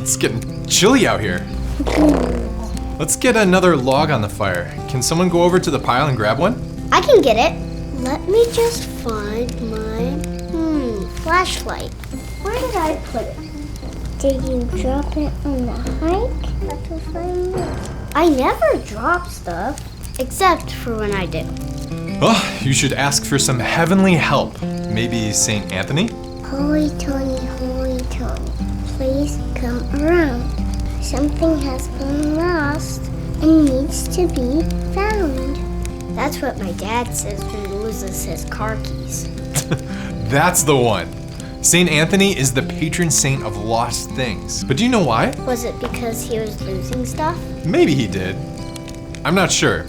It's getting chilly out here. Let's get another log on the fire. Can someone go over to the pile and grab one? I can get it. Let me just find my flashlight. Where did I put it? Did you drop it on the hike? Have to find it. I never drop stuff, except for when I do. Oh, you should ask for some heavenly help. Maybe St. Anthony? Holy Tony, please come around. Something has been lost and needs to be found. That's what my dad says when he loses his car keys. That's the one. St. Anthony is the patron saint of lost things. But do you know why? Was it because he was losing stuff? Maybe he did. I'm not sure.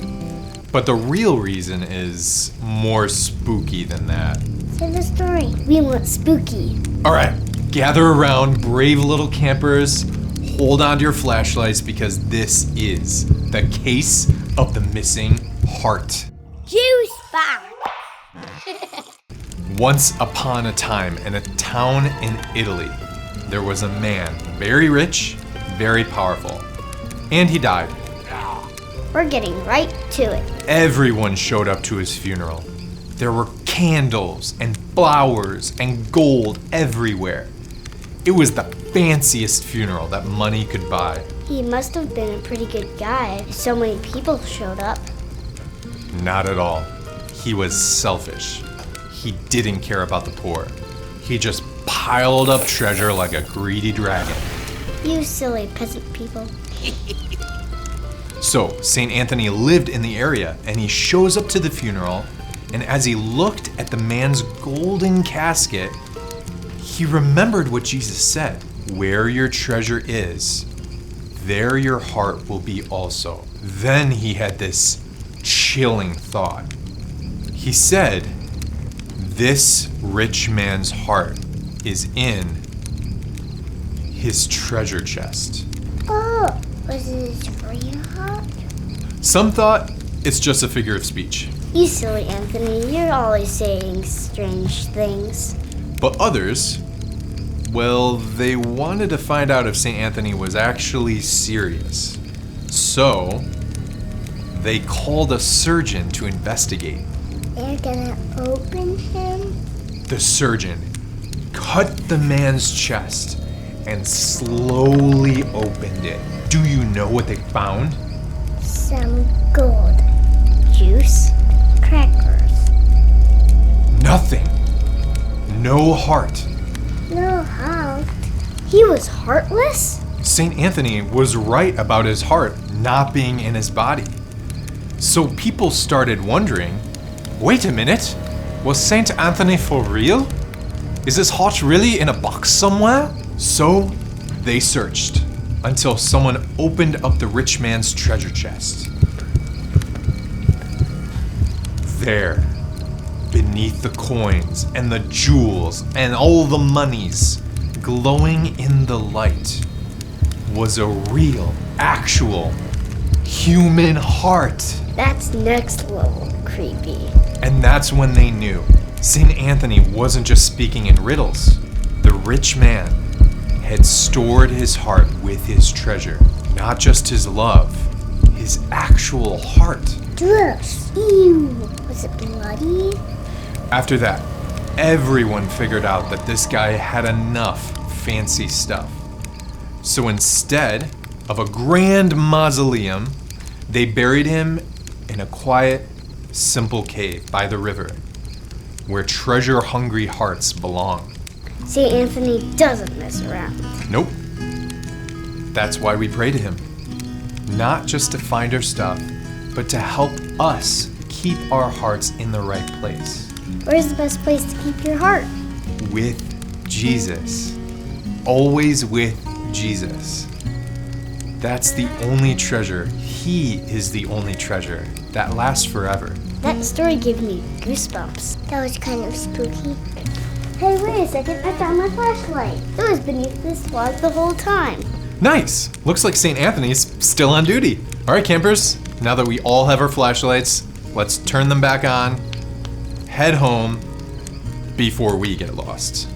But the real reason is more spooky than that. Say the story. We want spooky. All right, gather around, brave little campers. Hold on to your flashlights because this is the case of the missing heart. Juice back! Once upon a time, in a town in Italy, there was a man, very rich, very powerful, and he died. We're getting right to it. Everyone showed up to his funeral. There were candles and flowers and gold everywhere. It was the fanciest funeral that money could buy. He must have been a pretty good guy if so many people showed up. Not at all. He was selfish. He didn't care about the poor. He just piled up treasure like a greedy dragon. You silly peasant people. So, St. Anthony lived in the area, and he shows up to the funeral, and as he looked at the man's golden casket, he remembered what Jesus said. Where your treasure is, there your heart will be also. Then he had this chilling thought. He said, this rich man's heart is in his treasure chest. Oh, was it for your heart? Some thought it's just a figure of speech, You silly Anthony, you're always saying strange things. but others, well, they wanted to find out if St. Anthony was actually serious. So, they called a surgeon to investigate. They're gonna open him? The surgeon cut the man's chest and slowly opened it. Do you know what they found? Some gold. Juice? Crackers. Nothing. No heart. No heart. He was heartless? St. Anthony was right about his heart not being in his body. So people started wondering, wait a minute, was St. Anthony for real? Is his heart really in a box somewhere? So they searched until someone opened up the rich man's treasure chest. There, beneath the coins and the jewels and all the monies, glowing in the light, was a real, actual, human heart. That's next level creepy. And that's when they knew St. Anthony wasn't just speaking in riddles. The rich man had stored his heart with his treasure, not just his love, his actual heart. Gross. Ew. Was it bloody? After that, everyone figured out that this guy had enough fancy stuff. So instead of a grand mausoleum, they buried him in a quiet, simple cave by the river, where treasure-hungry hearts belong. St. Anthony doesn't mess around. Nope. That's why we pray to him. Not just to find our stuff, but to help us keep our hearts in the right place. Where's the best place to keep your heart? With Jesus. Always with Jesus. That's the only treasure. He is the only treasure that lasts forever. That story gave me goosebumps. That was kind of spooky. Hey, wait a second, I found my flashlight. It was beneath this log the whole time. Nice! Looks like St. Anthony's still on duty. All right, campers, now that we all have our flashlights, let's turn them back on, head home before we get lost.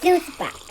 Juice box.